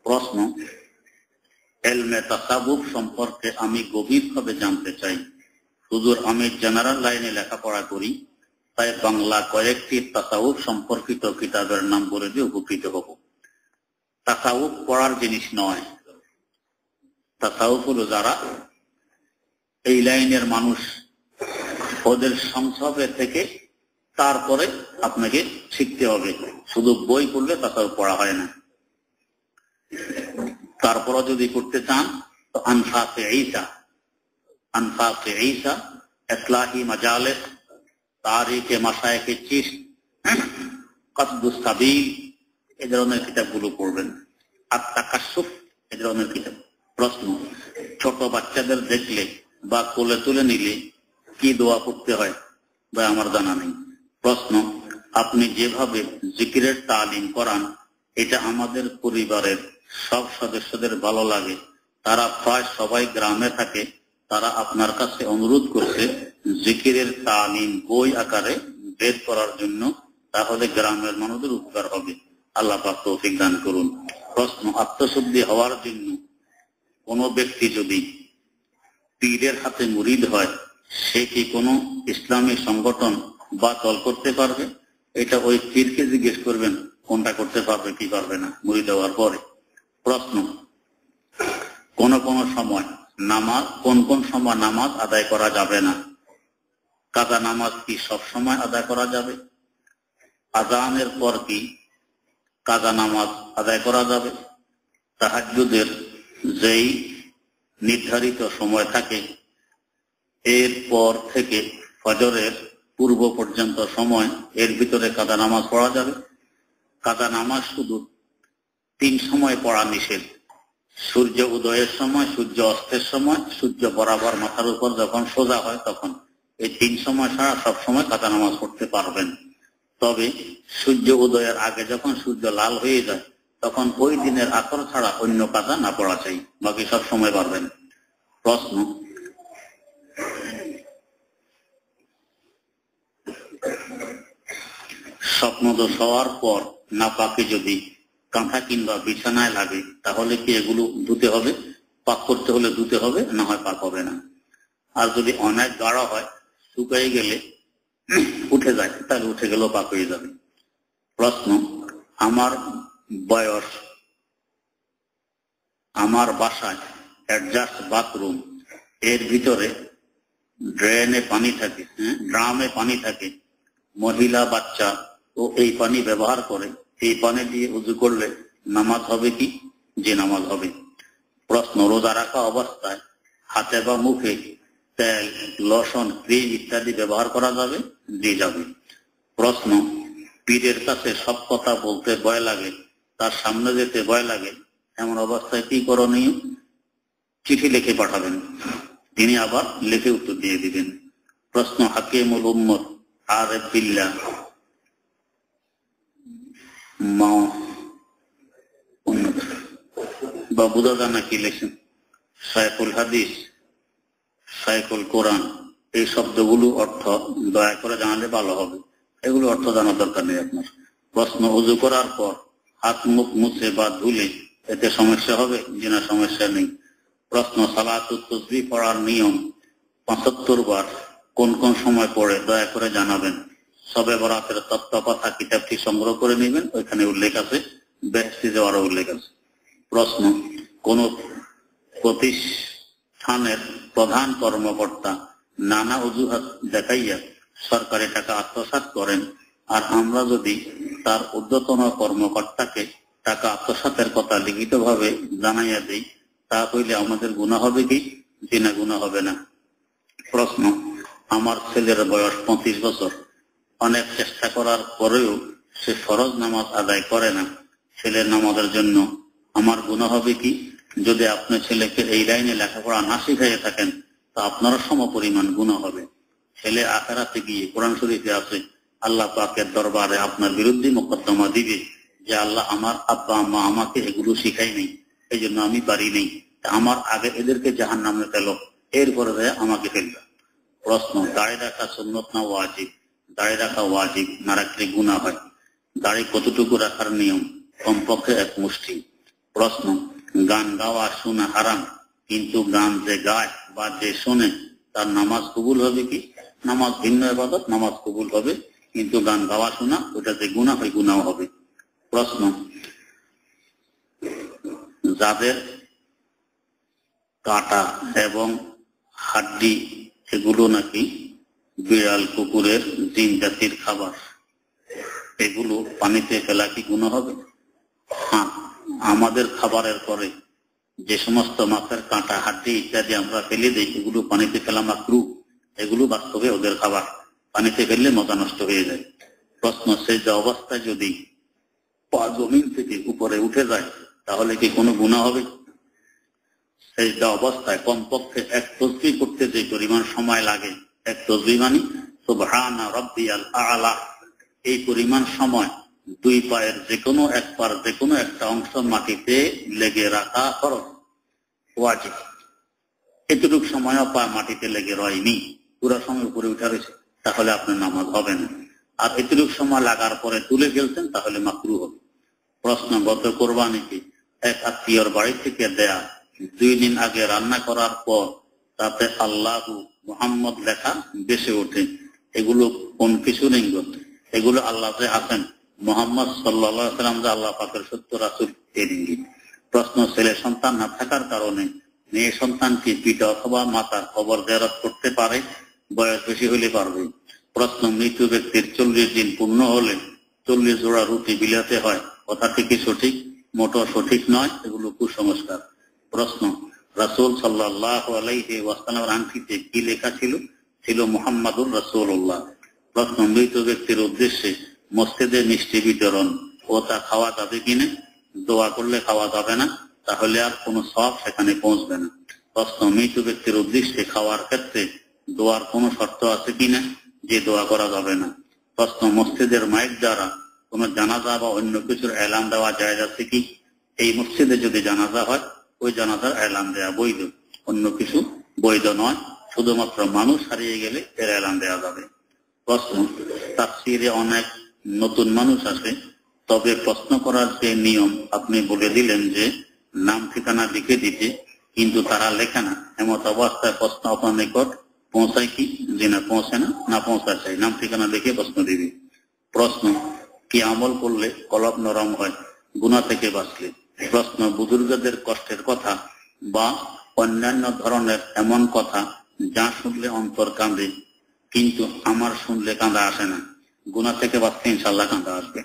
প্রশ্ন, ইলমে তাসাউফ সম্পর্কে আমি গভীরভাবে জানতে চাই। হুজুর, আমি জেনারেল লাইনে লেখাপড়া করি, তাই বাংলা কয়েকটি তাসাউফ সম্পর্কিত কিতাবের নাম বলে দিয়ে উপকৃত হব। তাসাউফ পড়ার জিনিস নয়। তাসাউফ হলো যারা এই লাইনের মানুষ, ওদের সংসবে থেকে তারপরে আপনাকে শিখতে হবে। শুধু বই পড়লে তাসাউফ পড়া হয় না। তারপরে যদি করতে চান তো আনফাসে ঈসা, ইসলাহি মাজালিস, তারিখে মাশায়েখে চিশত, কসদুস সাবিল, এই ধরনের কিতাবগুলো পড়বেন। আত-তাকাশশুফ, এই ধরনের কিতাব। প্রশ্ন, ছোট বাচ্চাদের দেখলে বা কোলে তুলে নিলে কি দোয়া করতে হয় বা আমার জানা নেই। প্রশ্ন, আপনি যেভাবে জিকিরের তালিম করান এটা আমাদের পরিবারের সব সদস্যদের ভালো লাগে। তারা প্রায় সবাই গ্রামে থাকে। তারা আপনার কাছে অনুরোধ করছে জিকিরের তালিম বই আকারে বের করার জন্য, তাহলে গ্রামের মানুষদের উপকার হবে। আল্লাহ পাক তৌফিক দান করুন। প্রশ্ন, আত্মশুদ্ধি হওয়ার জন্য কোন ব্যক্তি যদি পীরের হাতে মুরিদ হয়, সে কি কোনো ইসলামী সংগঠন বা দল করতে পারবে? এটা ওই পীরকে জিজ্ঞেস করবেন কোনটা করতে পারবে কি পারবে না মুরিদ হওয়ার পরে। প্রশ্ন, কোন সময় নামাজ, কোন সময় নামাজ আদায় করা যাবে না? কাজা নামাজ কি সব সময় আদায় করা যাবে? আযানের পর কি কাজা নামাজ আদায় করা যাবে? তাহাজ্জুদের যেই নির্ধারিত সময় থাকে এর পর থেকে ফজরের পূর্ব পর্যন্ত সময়, এর ভিতরে কাজা নামাজ পড়া যাবে? কাজা নামাজ শুধু 3 সময় পড়া নিষেধ। সূর্য উদয়ের সময়, সূর্য অস্তের সময়, সূর্য বরাবর মাথার উপর যখন সোজা হয় তখন। এই 3 সময় ছাড়া সব সময় কাজা নামাজ পড়তে পারবেন। তবে সূর্য উদয়ের আগে যখন সূর্য লাল হয়ে যায় তখন ওই দিনের আসর ছাড়া অন্য কাজা না পড়া চাই, বাকি সব সময় পারবেন। প্রশ্ন, স্বপ্নদোষ হওয়ার পর নাপাকি যদি কাঁথা কিংবা বিছানায় লাগে তাহলে কি এগুলো ধুতে হবে? পাক করতে হলে ধুতে হবে, না হয় পাক হবে না। আর যদি অনেক গাঢ় হয়, শুকিয়ে গেলে উঠে যায়, তাহলে উঠে গেলেও পাক হয়ে যাবে। প্রশ্ন, আমার বাসায় অ্যাডজাস্ট বাথরুম, এর ভিতরে ড্রামে পানি থাকে। মহিলা বাচ্চা ও এই পানি ব্যবহার করে। এই পানি দিয়ে উযু করলে নামাজ হবে কি? যে নামাজ হবে। প্রশ্ন, রোজা রাখা অবস্থায় হাতে বা মুখে তেল, লবণ, ক্রিম ইত্যাদি ব্যবহার করা যাবে? জি যাবে। প্রশ্ন, পীরের কাছে সব কথা বলতে ভয় লাগে, তার সামনে যেতে ভয় লাগে, এমন অবস্থায় কি করণীয়? চিঠি লিখে পাঠাবেন, তিনি আবার লিখে উত্তর দিয়ে দিবেন। প্রশ্ন, হাকিমুল উম্মত আরিফ বিল্লাহ বা বুঝা জানা কি লেখেন, শাইখুল হাদিস, শাইখুল কোরআন, এই শব্দগুলো অর্থ দয়া করে জানালে ভালো হবে। এগুলো অর্থ জানার দরকার নেই আপনার। প্রশ্ন, ওযু করার পর হাত মুখ মুছে বা ধুলে এতে সমস্যা হবে? জিনা সমস্যা নেই। প্রশ্ন, সালাতুত তাসবিহ পড়ার নিয়ম 75 বার কোন সময় পড়ে দয়া করে জানাবেন। শবে বরাতের তত্ত্ব কথা কিতাবটি সংগ্রহ করে নেবেন, ওইখানে উল্লেখ আছে, বেহেশতে যাওয়ারও উল্লেখ আছে। প্রশ্ন, কোন প্রতিষ্ঠানের প্রধান কর্মকর্তা নানা অজুহাত দেখাইয়া সরকারি টাকা আত্মসাৎ করেন, আর আমরা যদি তার ঊর্ধ্বতন কর্মকর্তাকে টাকা আত্মসাতের কথা লিখিতভাবে জানাইয়া দিই, তা হইলে আমাদের গুনাহ হবে কি? জিনা গুনাহ হবে না। প্রশ্ন, আমার ছেলের বয়স 25 বছর, অনেক চেষ্টা করার পরেও সে ফরজ নামাজ আদায় করে না। ছেলের নামাজের জন্য আমার গুনাহ হবে কি? যদি আপনি ছেলেকে এই লাইনে লেখাপড়া না শিখাইয়া থাকেন তা আপনারও সমপরিমাণ গুনাহ হবে। ছেলে আখিরাতে গিয়ে কোরআন শরীফে আছে আল্লাহ পাকের দরবারে আপনার বিরুদ্ধে মোকদ্দমা দিবে যে আল্লাহ, আমার আব্বা আম্মা আমাকে এগুলো শিখাই নাই, এই জন্য আমি পারি নাই, আমার আগে এদেরকে জাহান্নামে ফেলো, এরপরে আমাকে ফেলবে। প্রশ্ন, দাড়ি রাখা সুন্নত না ওয়াজিব? দাড়ি রাখা ওয়াজিব, না রাখলে গুনাহ হয়। দাড়ি কতটুকু রাখার নিয়ম? কমপক্ষে 1 মুষ্টি। প্রশ্ন, গান গাওয়া শোনা হারাম, কিন্তু গান যে গায় বা যে শোনে তার নামাজ কবুল হবে কি? নামাজ ভিন্ন ইবাদত, নামাজ কবুল হবে, কিন্তু গান গাওয়া শোনা ওটা যে গুনাহ হয় গুনাহ হবে। প্রশ্ন, যাদের কাটা এবং হাড্ডি এগুলো নাকি বিড়াল কুকুরের জিন জাতির খাবার, এগুলো পানিতে ফেলা কি গুনাহ হবে? হ্যাঁ, আমাদের খাবারের পরে যে সমস্ত মাছের কাঁটা হাড্ডি ইত্যাদি আমরা ফেলে দিই এগুলো পানিতে ফেলা মাকরুহ, এগুলো বাস্তবে ওদের খাবার, পানিতে ফেললে মজা নষ্ট হয়ে যায়। প্রশ্ন, সেজদা অবস্থায় যদি পা জমিন থেকে উপরে উঠে যায় তাহলে কি কোনো গুনাহ হবে? সেজদা অবস্থায় কমপক্ষে এক তাসবিহ করতে যে পরিমাণ সময় লাগে, এক তাসবিহ মানে সুবহানা রাব্বিয়াল আ'লা, এই পরিমাণ সময় দুই পায়ের যে কোনো এক পার যে কোনো একটা অংশ মাটিতে লেগে রাখা ফরজ, ওয়াজিব। এতটুকু সময়ও পা মাটিতে লেগে রয়নি, পুরো সময় উপরে উঠে রয়েছে, তাহলে আপনার নামাজ হবে না। আর এতটুকু সময় লাগার পরে তুলে ফেলছেন তাহলে মাকরুহ হবে। প্রশ্ন, গত কোরবানিতে এক আত্মীয়র বাড়ি থেকে দেয়া 2 দিন আগে রান্না করার পর তাতে আল্লাহু মুহাম্মদ লেখা ভেসে ওঠে, এগুলো কোন কিছু লিঙ্গ? এগুলো আল্লাহ যে আছেন, মুহাম্মদ সাল্লাল্লাহু আলাইহি ওয়াসাল্লাম যে আল্লাহ পাকের সত্য রাসূল, এই ইঙ্গিত। প্রশ্ন, ছেলে সন্তান না থাকার কারণে মেয়ে সন্তানকে পিতা অথবা মাতার কবর জিয়ারত করতে পারে? বয়স বেশি হলে পারবে। প্রশ্ন, মৃত ব্যক্তির 40 দিন পূর্ণ হলে 40 জোড়া রুটি বিলাতে হয়, কথাটি কি সঠিক? মোটেও সঠিক নয়, এগুলো কুসংস্কার। প্রশ্ন, রাসূল সাল্লাল্লাহু আলাইহি ওয়াসাল্লামের আংটিতে কি লেখা ছিল? ছিল মুহাম্মাদুর রাসূলুল্লাহ। প্রশ্ন, মৃত ব্যক্তির উদ্দেশ্যে মসজিদে মিষ্টি বিতরণ ও তা খাওয়া যাবে কিনা? দোয়া করলে খাওয়া যাবে না, তাহলে আর কোনো সওয়াব সেখানে পৌঁছবে না। প্রশ্ন, মৃত ব্যক্তির উদ্দেশ্যে খাওয়ার ক্ষেত্রে দোয়ার কোনো শর্ত আছে কিনা যে দোয়া করা যাবে না? প্রশ্ন, মসজিদের মাইক দ্বারা কোনো জানাজা বা অন্য কিছুর এলান দেওয়া জায়েজ আছে কি? এই মসজিদে যদি জানাজা হয় ওই জানাজার এলান দেওয়া বৈধ, অন্য কিছু বৈধ নয়, শুধুমাত্র মানুষ হারিয়ে গেলে এর এলান দেওয়া যাবে। প্রশ্ন, তাফসীরে অনেক নতুন মানুষ আসে, তবে প্রশ্ন করার যে নিয়ম আপনি বলে দিলেন যে নাম ঠিকানা লিখে দিতে, কিন্তু তারা লেখে না, এমত অবস্থায় প্রশ্ন আপনার নিকট পৌঁছায় কি? যে না পৌঁছে না, না পৌঁছা চাই, নাম ঠিকানা লিখে প্রশ্ন দিবে। প্রশ্ন, কি আমল করলে কলব নরম হয় গুনাহ থেকে বাঁচলে? প্রশ্ন, বুজুর্গদের কষ্টের কথা বা অন্যান্য ধরনের এমন কথা যা শুনলে অন্তর কাঁদে, কিন্তু আমার শুনলে কাঁদা আসে না, গুনাহ থেকে বাঁচতে ইনশাআল্লাহ কাঁদা আসবে।